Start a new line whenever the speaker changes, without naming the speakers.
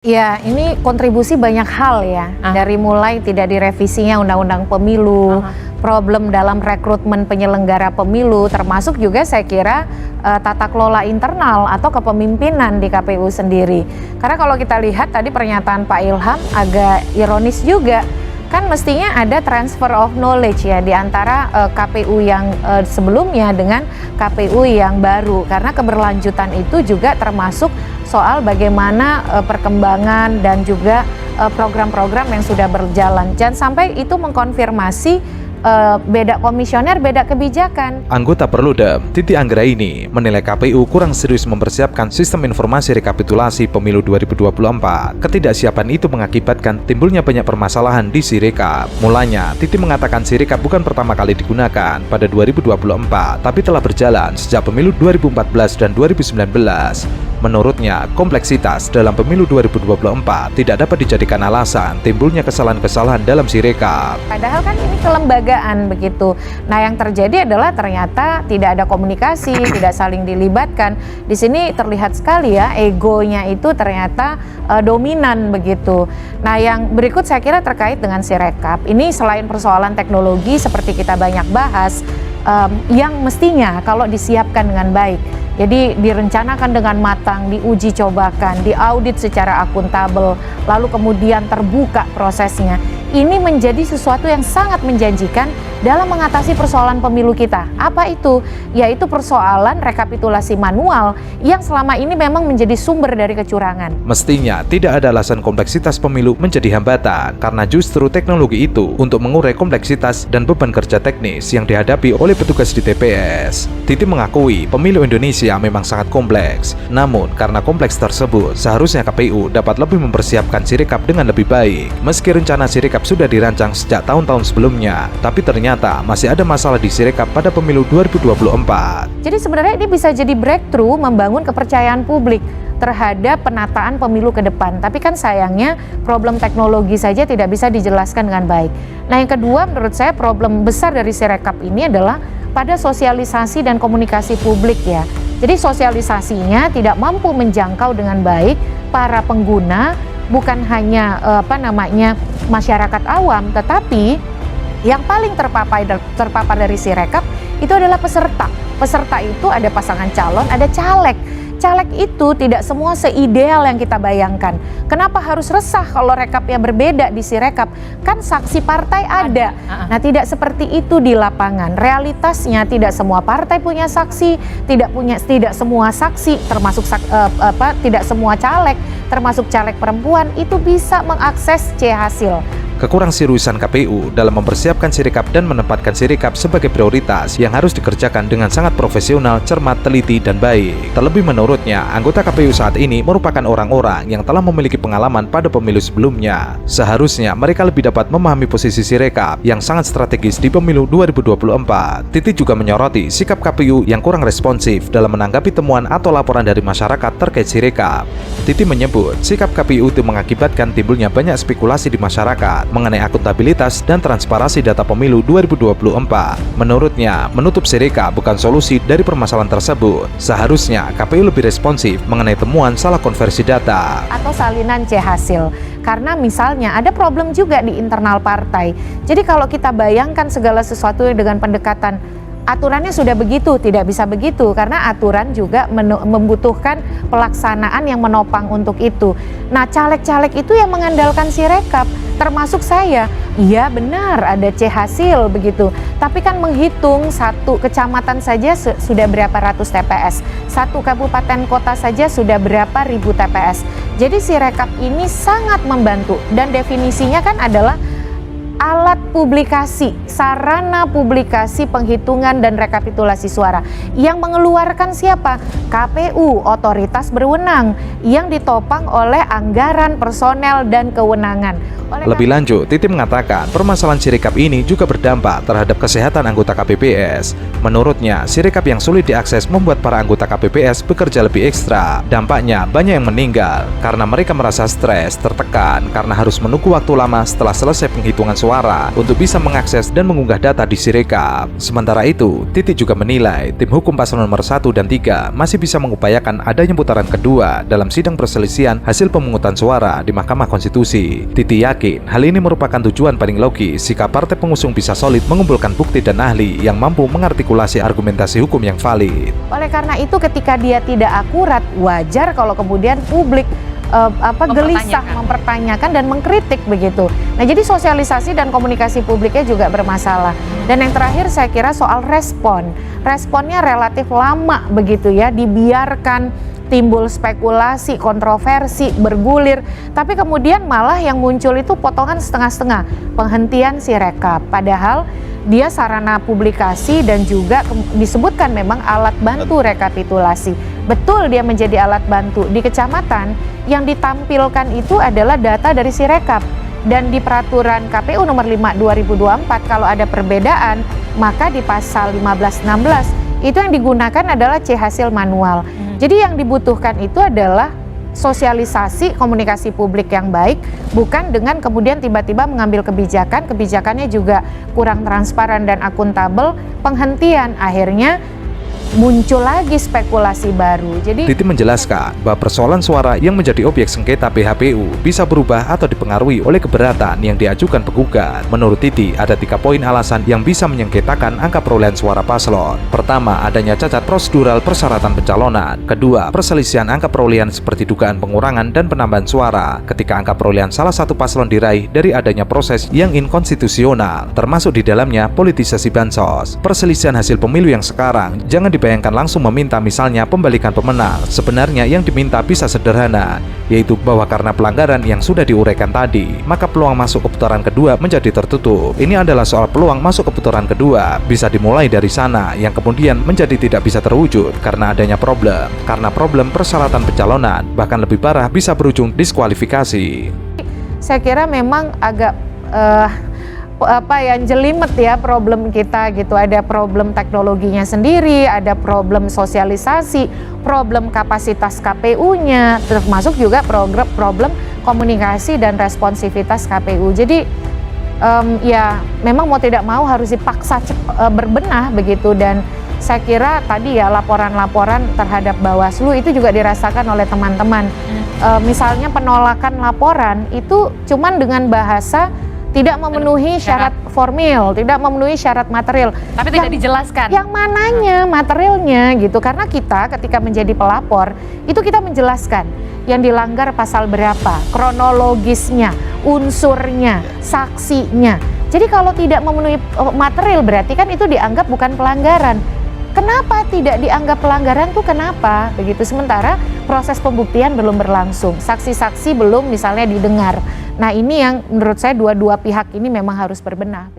Ya, ini kontribusi banyak hal ya, dari mulai tidak direvisinya Undang-Undang Pemilu, problem dalam rekrutmen penyelenggara pemilu, termasuk juga saya kira tata kelola internal atau kepemimpinan di KPU sendiri. Karena kalau kita lihat tadi pernyataan Pak Ilham agak ironis juga, kan mestinya ada transfer of knowledge ya di antara KPU yang sebelumnya dengan KPU yang baru, karena keberlanjutan itu juga termasuk soal bagaimana perkembangan dan juga program-program yang sudah berjalan. Jangan sampai itu mengkonfirmasi beda komisioner, beda kebijakan.
Anggota Perludem, Titi Anggraini, menilai KPU kurang serius mempersiapkan sistem informasi rekapitulasi pemilu 2024. Ketidaksiapan itu mengakibatkan timbulnya banyak permasalahan di Sirekap. Mulanya, Titi mengatakan Sirekap bukan pertama kali digunakan pada 2024, tapi telah berjalan sejak pemilu 2014 dan 2019. Menurutnya, kompleksitas dalam pemilu 2024 tidak dapat dijadikan alasan timbulnya kesalahan-kesalahan dalam Sirekap.
Padahal kan ini kelembagaan begitu. Nah, yang terjadi adalah ternyata tidak ada komunikasi, tidak saling dilibatkan. Di sini terlihat sekali ya, egonya itu ternyata dominan begitu. Nah, yang berikut saya kira terkait dengan Sirekap. Ini selain persoalan teknologi seperti kita banyak bahas, yang mestinya kalau disiapkan dengan baik, jadi direncanakan dengan matang, diuji cobakan, diaudit secara akuntabel, lalu kemudian terbuka prosesnya. Ini menjadi sesuatu yang sangat menjanjikan dalam mengatasi persoalan pemilu kita. Apa itu? Yaitu persoalan rekapitulasi manual yang selama ini memang menjadi sumber dari kecurangan.
Mestinya tidak ada alasan kompleksitas pemilu menjadi hambatan, karena justru teknologi itu untuk mengurai kompleksitas dan beban kerja teknis yang dihadapi oleh petugas di TPS. Titi mengakui pemilu Indonesia memang sangat kompleks. Namun karena kompleks tersebut, seharusnya KPU dapat lebih mempersiapkan Sirekap dengan lebih baik. Meski rencana Sirekap sudah dirancang sejak tahun-tahun sebelumnya, tapi ternyata masih ada masalah di Sirekap pada pemilu 2024.
Jadi sebenarnya ini bisa jadi breakthrough membangun kepercayaan publik terhadap penataan pemilu ke depan. Tapi kan sayangnya problem teknologi saja tidak bisa dijelaskan dengan baik. Nah, yang kedua menurut saya problem besar dari Sirekap ini adalah pada sosialisasi dan komunikasi publik ya. Jadi sosialisasinya tidak mampu menjangkau dengan baik para pengguna, bukan hanya masyarakat awam, tetapi yang paling terpapar dari Sirekap itu adalah peserta. Peserta itu ada pasangan calon, ada caleg. Caleg itu tidak semua seideal yang kita bayangkan. Kenapa harus resah kalau rekapnya berbeda di Sirekap? Kan saksi partai ada. Nah, tidak seperti itu di lapangan. Realitasnya tidak semua partai punya saksi, tidak semua saksi termasuk tidak semua caleg, termasuk caleg perempuan itu bisa mengakses C-hasil.
Kekurang-seriusan KPU dalam mempersiapkan Sirekap dan menempatkan Sirekap sebagai prioritas yang harus dikerjakan dengan sangat profesional, cermat, teliti, dan baik. Terlebih menurutnya, anggota KPU saat ini merupakan orang-orang yang telah memiliki pengalaman pada pemilu sebelumnya. Seharusnya mereka lebih dapat memahami posisi Sirekap yang sangat strategis di pemilu 2024. Titi juga menyoroti sikap KPU yang kurang responsif dalam menanggapi temuan atau laporan dari masyarakat terkait Sirekap. Titi menyebut sikap KPU itu mengakibatkan timbulnya banyak spekulasi di masyarakat mengenai akuntabilitas dan transparansi data pemilu 2024. Menurutnya, menutup Sirekap bukan solusi dari permasalahan tersebut. Seharusnya KPU lebih responsif mengenai temuan salah konversi data
atau salinan C-hasil. Karena misalnya ada problem juga di internal partai. Jadi kalau kita bayangkan segala sesuatu dengan pendekatan aturannya sudah begitu, tidak bisa begitu, karena aturan juga membutuhkan pelaksanaan yang menopang untuk itu. Nah, caleg-caleg itu yang mengandalkan Sirekap, termasuk saya. Iya benar ada C-hasil begitu, tapi kan menghitung satu kecamatan saja sudah berapa ratus TPS, satu kabupaten kota saja sudah berapa ribu TPS. Jadi Sirekap ini sangat membantu, dan definisinya kan adalah alat publikasi, sarana publikasi penghitungan dan rekapitulasi suara. Yang mengeluarkan siapa? KPU, otoritas berwenang, yang ditopang oleh anggaran, personel, dan kewenangan.
Lebih lanjut, Titi mengatakan permasalahan Sirekap ini juga berdampak terhadap kesehatan anggota KPPS. Menurutnya, Sirekap yang sulit diakses membuat para anggota KPPS bekerja lebih ekstra. Dampaknya, banyak yang meninggal karena mereka merasa stres, tertekan karena harus menunggu waktu lama setelah selesai penghitungan suara untuk bisa mengakses dan mengunggah data di Sirekap. Sementara itu, Titi juga menilai tim hukum paslon nomor 1 dan 3 masih bisa mengupayakan adanya putaran kedua dalam sidang perselisihan hasil pemungutan suara di Mahkamah Konstitusi. Titi yakin hal ini merupakan tujuan paling logis jika partai pengusung bisa solid mengumpulkan bukti dan ahli yang mampu mengartikulasi argumentasi hukum yang valid.
Oleh karena itu ketika dia tidak akurat, wajar kalau kemudian publik gelisah, mempertanyakan dan mengkritik begitu. Nah, jadi sosialisasi dan komunikasi publiknya juga bermasalah. Dan yang terakhir saya kira soal respon. Responnya relatif lama begitu ya, dibiarkan timbul spekulasi, kontroversi, bergulir, tapi kemudian malah yang muncul itu potongan setengah-setengah, penghentian Sirekap. Padahal dia sarana publikasi dan juga disebutkan memang alat bantu rekapitulasi. Betul dia menjadi alat bantu. Di kecamatan yang ditampilkan itu adalah data dari Sirekap. Dan di peraturan KPU nomor 5 2024 kalau ada perbedaan, maka di pasal 15-16 itu yang digunakan adalah C hasil manual. Jadi yang dibutuhkan itu adalah sosialisasi komunikasi publik yang baik, bukan dengan kemudian tiba-tiba mengambil kebijakan, kebijakannya juga kurang transparan dan akuntabel, penghentian, akhirnya muncul lagi spekulasi baru. Jadi
Titi menjelaskan bahwa persoalan suara yang menjadi objek sengketa PHPU bisa berubah atau dipengaruhi oleh keberatan yang diajukan penggugat. Menurut Titi, ada 3 poin alasan yang bisa menyengketakan angka perolehan suara paslon. Pertama, adanya cacat prosedural persyaratan pencalonan. Kedua, perselisihan angka perolehan seperti dugaan pengurangan dan penambahan suara ketika angka perolehan salah satu paslon diraih dari adanya proses yang inkonstitusional, termasuk di dalamnya politisasi bansos. Perselisihan hasil pemilu yang sekarang jangan dibayangkan langsung meminta misalnya pembalikan pemenang. Sebenarnya yang diminta bisa sederhana, yaitu bahwa karena pelanggaran yang sudah diuraikan tadi, maka peluang masuk ke putaran kedua menjadi tertutup. Ini adalah soal peluang masuk ke putaran kedua bisa dimulai dari sana, yang kemudian menjadi tidak bisa terwujud karena adanya problem. Karena problem persyaratan pencalonan, bahkan lebih parah bisa berujung diskualifikasi.
saya kira memang agak jelimet ya problem kita gitu. Ada problem teknologinya sendiri, ada problem sosialisasi, problem kapasitas KPU-nya, termasuk juga problem komunikasi dan responsivitas KPU. Jadi ya memang mau tidak mau harus dipaksa berbenah begitu. Dan saya kira tadi ya laporan-laporan terhadap Bawaslu itu juga dirasakan oleh teman-teman. Misalnya penolakan laporan itu cuman dengan bahasa tidak memenuhi syarat formil, tidak memenuhi syarat material.
Tapi tidak dijelaskan.
Yang mananya materialnya gitu. Karena kita ketika menjadi pelapor, itu kita menjelaskan yang dilanggar pasal berapa, kronologisnya, unsurnya, saksinya. Jadi kalau tidak memenuhi material berarti kan itu dianggap bukan pelanggaran. Kenapa tidak dianggap pelanggaran tuh kenapa? Begitu, sementara proses pembuktian belum berlangsung, saksi-saksi belum misalnya didengar. Nah ini yang menurut saya dua-dua pihak ini memang harus berbenah.